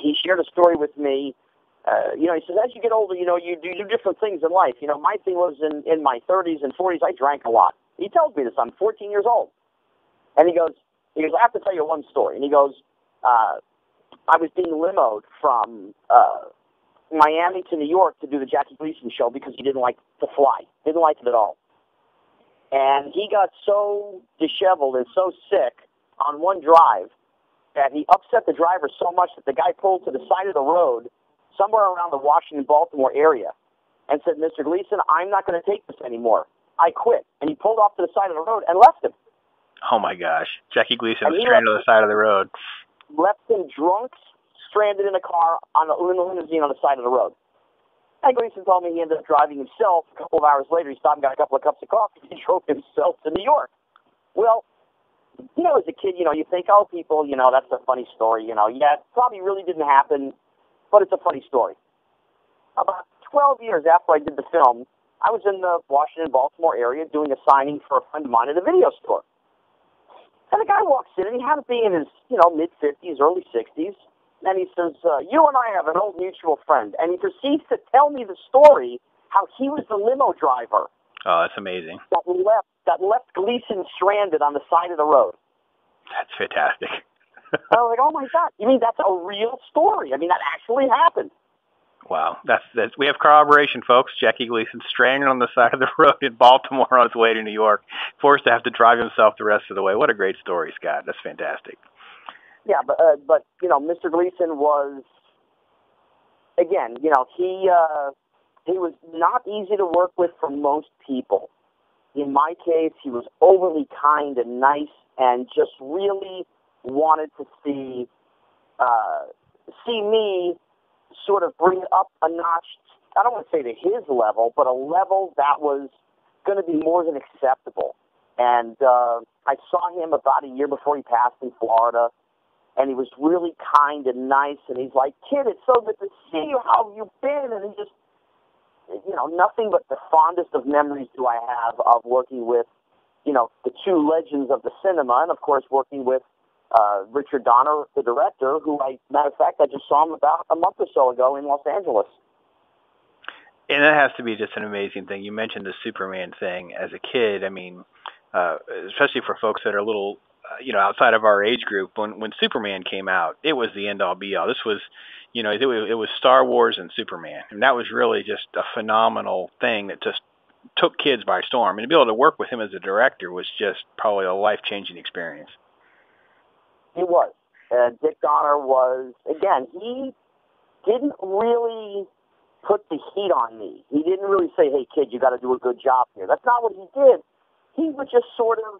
he shared a story with me. He says, as you get older, you do different things in life. My thing was in my 30s and 40s, I drank a lot. He tells me this. I'm 14 years old. And he goes, I have to tell you one story. And he goes, I was being limoed from Miami to New York to do the Jackie Gleason show because he didn't like to fly. Didn't like it at all. And he got so disheveled and so sick on one drive that he upset the driver so much that the guy pulled to the side of the road somewhere around the Washington-Baltimore area and said, Mr. Gleason, I'm not going to take this anymore. I quit. And he pulled off to the side of the road and left him. Oh, my gosh. Jackie Gleason was stranded on the side of the road. Left him drunk, stranded in a car in a limousine on the side of the road. And Gleason told me he ended up driving himself. A couple of hours later, he stopped and got a couple of cups of coffee. He drove himself to New York. Well, as a kid, you think, oh, people, that's a funny story. Yeah, it probably really didn't happen, but it's a funny story. About 12 years after I did the film, I was in the Washington-Baltimore area doing a signing for a friend of mine at a video store. And a guy walks in, and he had to be in his, mid-50s, early 60s. And he says, you and I have an old mutual friend. And he proceeds to tell me the story, how he was the limo driver. Oh, that's amazing. That left Gleason stranded on the side of the road. That's fantastic. I was like, oh, my God. You mean that's a real story? I mean, that actually happened. Wow. That's we have corroboration, folks. Jackie Gleason stranded on the side of the road in Baltimore on his way to New York, forced to have to drive himself the rest of the way. What a great story, Scott. That's fantastic. Yeah, but Mr. Gleason was, again, he was not easy to work with for most people. In my case, he was overly kind and nice and just really wanted to see me sort of bring it up a notch. I don't want to say to his level, but a level that was going to be more than acceptable. And I saw him about a year before he passed in Florida, and he was really kind and nice. And he's like, kid, it's so good to see you. How have you been? And he just, nothing but the fondest of memories do I have of working with, the two legends of the cinema, and of course working with Richard Donner, the director, who matter of fact, I just saw him about a month or so ago in Los Angeles. And that has to be just an amazing thing. You mentioned the Superman thing as a kid. I mean, especially for folks that are a little, outside of our age group, when Superman came out, it was the end-all, be-all. This was, it was Star Wars and Superman. And that was really just a phenomenal thing that just took kids by storm. And to be able to work with him as a director was just probably a life-changing experience. It was. Dick Donner was, again, he didn't really put the heat on me. He didn't really say, hey, kid, you got to do a good job here. That's not what he did. He would just sort of,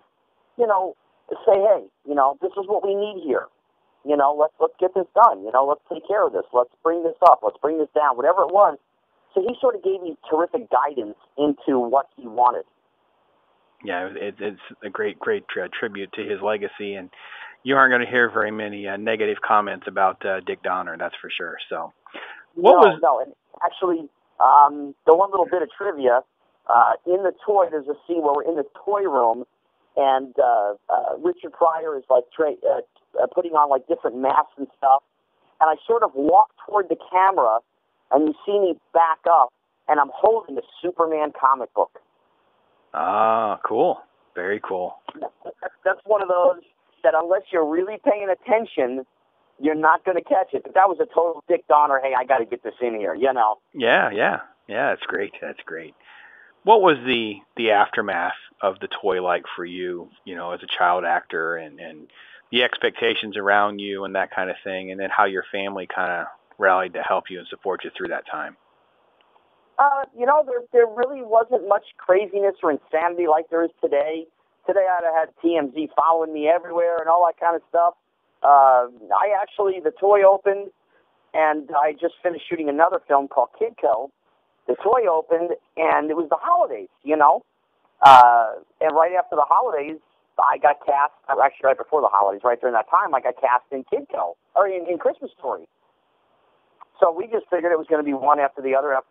say, hey, this is what we need here. Let's get this done. Let's take care of this. Let's bring this up. Let's bring this down, whatever it was. So he sort of gave me terrific guidance into what he wanted. Yeah, it's a great tribute to his legacy, and you aren't going to hear very many negative comments about Dick Donner, that's for sure. So, No, and actually, the one little bit of trivia, in the toy, there's a scene where we're in the toy room, and Richard Pryor is like putting on like different masks and stuff, and I sort of walk toward the camera, and you see me back up, and I'm holding a Superman comic book. Ah, cool. Very cool. That's one of those that unless you're really paying attention, you're not going to catch it. But that was a total Dick Donner, hey, I got to get this in here, Yeah, that's great. What was the aftermath of the toy like for you, as a child actor and the expectations around you and that kind of thing, and then how your family kind of rallied to help you and support you through that time? There really wasn't much craziness or insanity like there is today. Today I'd have had TMZ following me everywhere and all that kind of stuff. The toy opened, and I just finished shooting another film called Kidco. The toy opened, and it was the holidays, and right after the holidays, I got cast, actually right before the holidays, right during that time, I got cast in Kidco, or in Christmas Story. So we just figured it was going to be one after the other, and,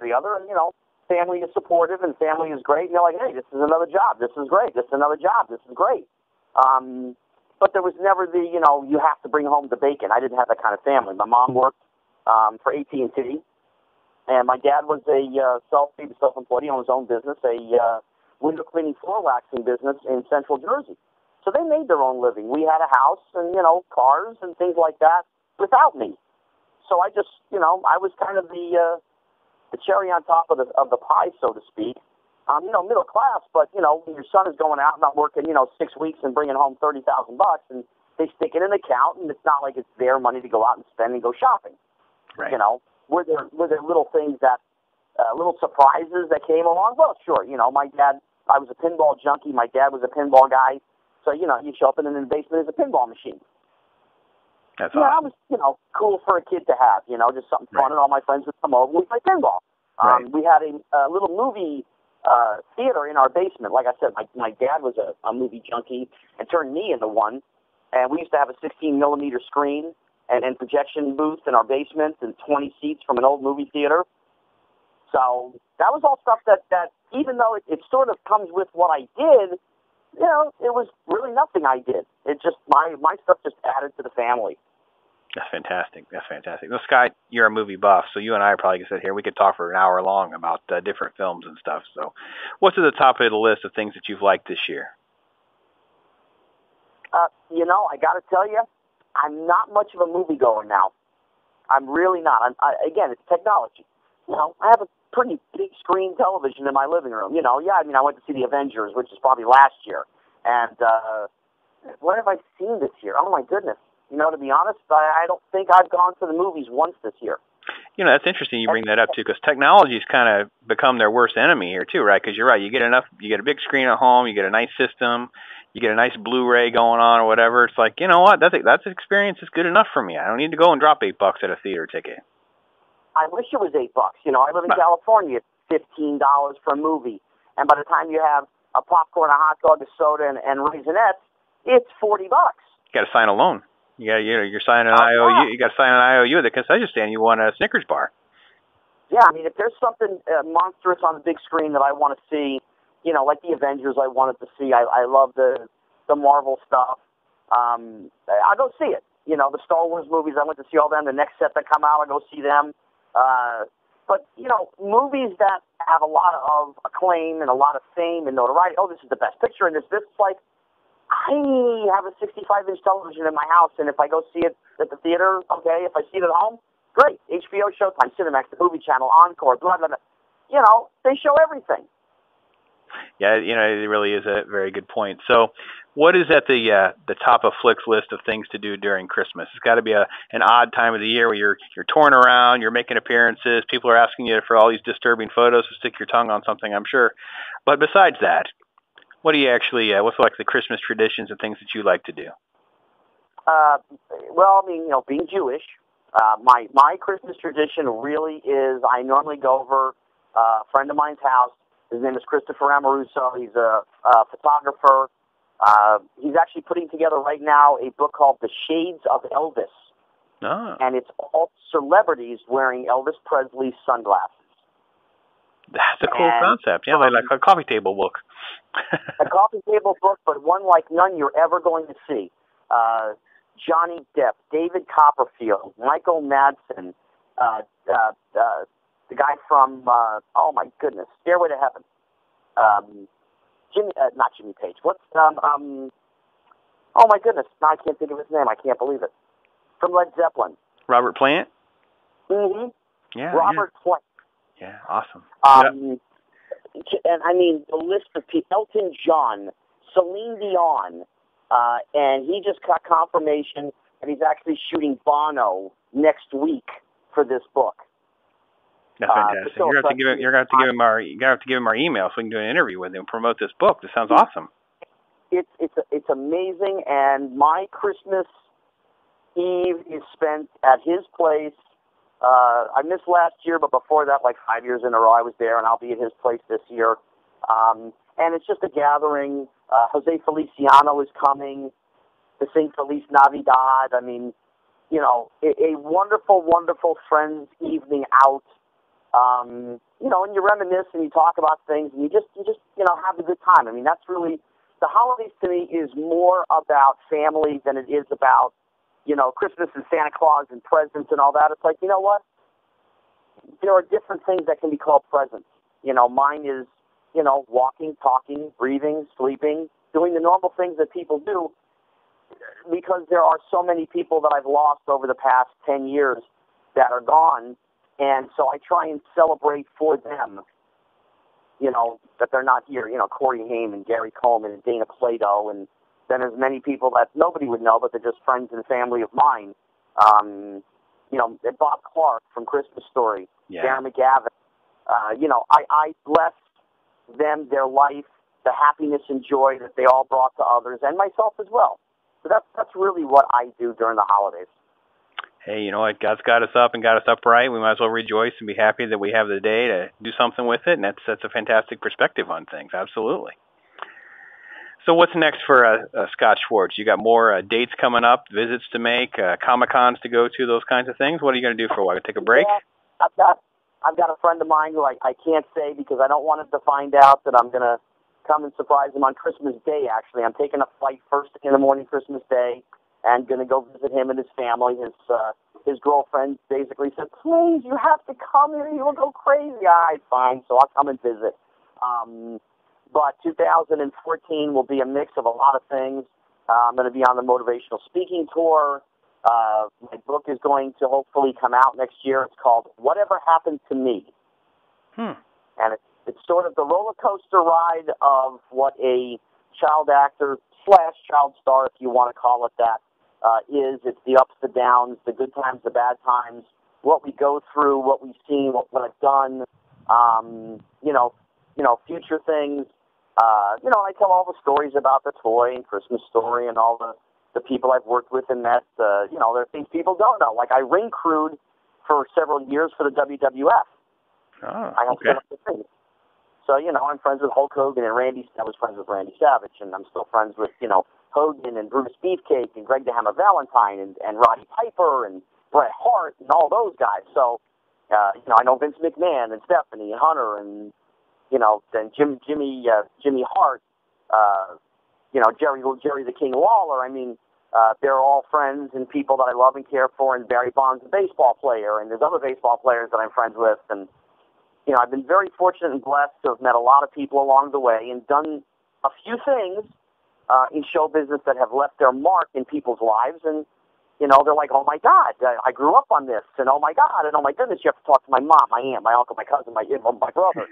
family is supportive and family is great. And they're like, hey, this is another job. This is great. This is another job. This is great. But there was never the, you have to bring home the bacon. I didn't have that kind of family. My mom worked for AT&T. And my dad was a self-employed. He owned his own business, a window cleaning, floor waxing business in Central Jersey. So they made their own living. We had a house and, cars and things like that without me. So I just, I was kind of the cherry on top of the pie, so to speak. Middle class, but, when your son is going out and not working, 6 weeks and bringing home $30,000, and they stick it in an account, and it's not like it's their money to go out and spend and go shopping. Right. Were there little things that, little surprises that came along? Well, sure. My dad, I was a pinball junkie. My dad was a pinball guy. So, you show up in the basement as a pinball machine. That's awesome. That was, cool for a kid to have, just something fun, and all my friends would come over and we'd play pinball. Right. We had a little movie theater in our basement. Like I said, my dad was a movie junkie and turned me into one. And we used to have a 16-millimeter screen and projection booth in our basement and 20 seats from an old movie theater. So that was all stuff that even though it sort of comes with what I did, it was really nothing I did. It just, my stuff just added to the family. That's fantastic. That's fantastic. Well, Scott, you're a movie buff, so you and I are probably going to sit here. We could talk for an hour long about different films and stuff. So what's at the top of the list of things that you've liked this year? I got to tell you, I'm not much of a moviegoer now. I'm really not. Again, it's technology. I have a pretty big screen television in my living room. I went to see The Avengers, which is probably last year. And what have I seen this year? Oh, my goodness. To be honest, I don't think I've gone to the movies once this year. That's interesting you bring that up, too, because technology's kind of become their worst enemy here, too, right? Because you're right. You get a big screen at home, you get a nice system, you get a nice Blu-ray going on or whatever. It's like, you know what? That experience is good enough for me. I don't need to go and drop $8 at a theater ticket. I wish it was $8. I live in California. It's $15 for a movie. And by the time you have a popcorn, a hot dog, a soda, and Raisinets, it's $40. You got to sign a loan. You're signing an IOU. You got to sign an IOU at the concession stand. You want a Snickers bar. Yeah, if there's something monstrous on the big screen that I want to see, like the Avengers, I wanted to see. I love the Marvel stuff. I'll go see it. The Star Wars movies, I went to see all them. The next set that come out, I'll go see them. But movies that have a lot of acclaim and a lot of fame and notoriety. Oh, this is the best picture, and this is like. I have a 65-inch television in my house, and if I go see it at the theater, okay. If I see it at home, great. HBO, Showtime, Cinemax, the Movie Channel, Encore, blah, blah, blah. They show everything. Yeah, it really is a very good point. So what is at the top of Flick's list of things to do during Christmas? It's got to be an odd time of the year where you're touring around, you're making appearances, people are asking you for all these disturbing photos to stick your tongue on something, I'm sure. But besides that, what do you actually, what's like the Christmas traditions and things that you like to do? Being Jewish, my Christmas tradition really is I normally go over a friend of mine's house. His name is Christopher Amoruso. He's a photographer. He's actually putting together right now a book called The Shades of Elvis. Oh. And it's all celebrities wearing Elvis Presley sunglasses. That's a cool concept. Yeah, like a coffee table book. A coffee table book, but one like none you're ever going to see. Johnny Depp, David Copperfield, Michael Madsen, the guy from, oh my goodness, Stairway to Heaven. Not Jimmy Page. What's, oh my goodness, now I can't think of his name. I can't believe it. From Led Zeppelin. Robert Plant? Mm-hmm. Yeah. Robert Plant. Yeah, awesome. And the list of people, Elton John, Celine Dion, and he just got confirmation that he's actually shooting Bono next week for this book. That's fantastic. You're going to have to give him our email so we can do an interview with him and promote this book. This sounds awesome. It's amazing, and my Christmas Eve is spent at his place. I missed last year, but before that, like 5 years in a row, I was there, and I'll be at his place this year. And it's just a gathering. Jose Feliciano is coming to sing Feliz Navidad. I mean, a wonderful, wonderful friends evening out. And you reminisce and you talk about things, and you just have a good time. I mean, that's really, the holidays to me is more about family than it is about, Christmas and Santa Claus and presents and all that. It's like, you know what? There are different things that can be called presents. Mine is, walking, talking, breathing, sleeping, doing the normal things that people do, because there are so many people that I've lost over the past 10 years that are gone, and so I try and celebrate for them, that they're not here. Corey Haim and Gary Coleman and Dana Plato, and then there's many people that nobody would know, but they're just friends and family of mine. Bob Clark from Christmas Story, Darren McGavin. I bless them, their life, the happiness and joy that they all brought to others, and myself as well. So that's really what I do during the holidays. Hey, you know what? God's got us up and got us upright. We might as well rejoice and be happy that we have the day to do something with it, and that's a fantastic perspective on things. Absolutely. So what's next for Scott Schwartz? You got more dates coming up, visits to make, Comic-Cons to go to, those kinds of things? What are you going to do for a while? Take a break? Yeah, I've got a friend of mine who I can't say because I don't want him to find out that I'm going to come and surprise him on Christmas Day, actually. I'm taking a flight first in the morning Christmas Day and going to go visit him and his family. His girlfriend basically said, please, you have to come here. You'll go crazy. All right, fine. So I'll come and visit. But 2014 will be a mix of a lot of things. I'm going to be on the motivational speaking tour. My book is going to hopefully come out next year. It's called Whatever Happened to Me. And it's sort of the roller coaster ride of what a child actor / child star, if you want to call it that, is. It's the ups, the downs, the good times, the bad times, what we go through, what we've seen, what I've done, future things. I tell all the stories about the toy and Christmas Story and all the people I've worked with and met. There are things people don't know. Like I ring crewed for several years for the WWF. I have to set up the thing. So, I'm friends with Hulk Hogan and I was friends with Randy Savage, and I'm still friends with, Hogan and Brutus Beefcake and Greg the Hammer Valentine and Roddy Piper and Bret Hart and all those guys. So, I know Vince McMahon and Stephanie and Hunter and, then Jimmy Hart, Jerry the King Lawler. I mean, they're all friends and people that I love and care for, and Barry Bonds, a baseball player, and there's other baseball players that I'm friends with, and I've been very fortunate and blessed to have met a lot of people along the way and done a few things in show business that have left their mark in people's lives. And, they're like, oh, my God, I grew up on this. And, oh, my God, and, oh, my goodness, you have to talk to my mom, my aunt, my uncle, my cousin, my brother.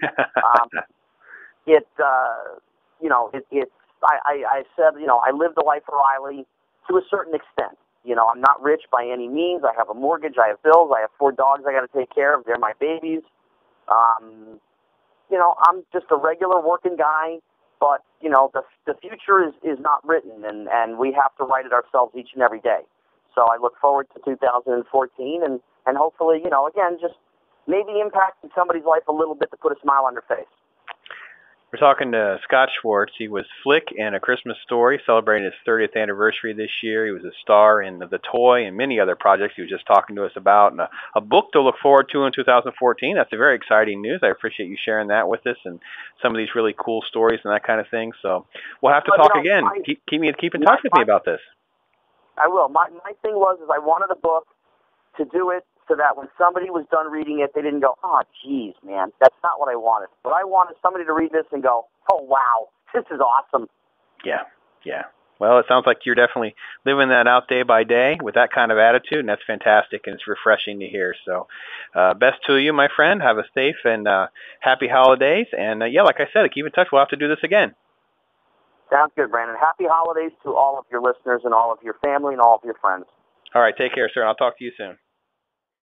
I said, I lived a life of Riley to a certain extent. I'm not rich by any means. I have a mortgage. I have bills. I have 4 dogs I got to take care of. They're my babies. I'm just a regular working guy, but, the future is not written, and we have to write it ourselves each and every day. So I look forward to 2014 and hopefully, again, just maybe impacting somebody's life a little bit to put a smile on their face. We're talking to Scott Schwartz. He was Flick in A Christmas Story, celebrating his 30th anniversary this year. He was a star in The Toy and many other projects he was just talking to us about, and a book to look forward to in 2014. That's a very exciting news. I appreciate you sharing that with us and some of these really cool stories and that kind of thing. So we'll have to talk again. Keep in touch with me about this. I will. My thing was I wanted a book to do it so that when somebody was done reading it, they didn't go, oh, geez, man, that's not what I wanted. But I wanted somebody to read this and go, oh, wow, this is awesome. Yeah. Well, it sounds like you're definitely living that out day by day with that kind of attitude, and that's fantastic, and it's refreshing to hear. So best to you, my friend. Have a safe and happy holidays. And, like I said, keep in touch. We'll have to do this again. Sounds good, Brandon. Happy holidays to all of your listeners and all of your family and all of your friends. All right. Take care, sir. I'll talk to you soon.